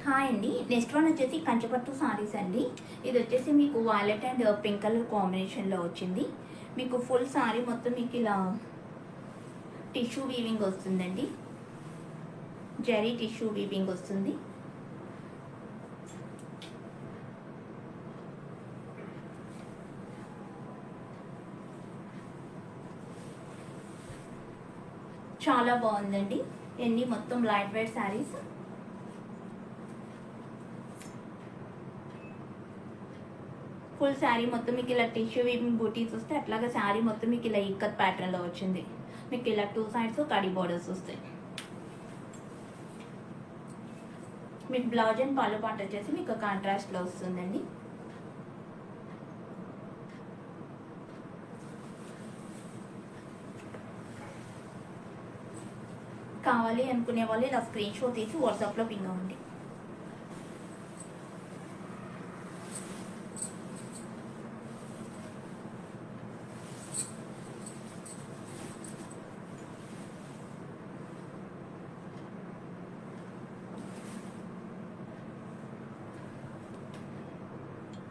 Hi అండి. Next one వచ్చేసి కంచిపట్టు సారీస్ అండి. ఇది వచ్చేసి మీకు వైలెట్ అండ్ పింక్ కలర్ కాంబినేషన్లో వచ్చింది. మీకు ఫుల్ సారీ మొత్తం మీకు ఇలా టిష్యూ వీవింగ్ వస్తుందండి. జరీ టిష్యూ వీవింగ్ వస్తుంది. చాలా బాగుందండి. ఎన్ని మొత్తం light weight saris. Full sari మొత్తం మీకు ఇలా టిష్యూ వీవింగ్ బూటీస్ వస్తే అట్లాగా శారీ మొత్తం మీకు ఇలా ఇక్కత్ ప్యాటర్న్లో వచ్చింది. మీకు ఇలా 2 సైడ్స్ కడి బోర్డర్స్ వస్తాయి. మీకు బ్లౌజ్ అండ్ పళ్ళు పాట వచ్చేసి మీకు కాంట్రాస్ట్లో వస్తుందండి. కావాలి అనుకునే వాళ్ళు ఇలా స్క్రీన్ షాట్ తీసి వాట్సాప్లో పింగ్ అవ్వండి.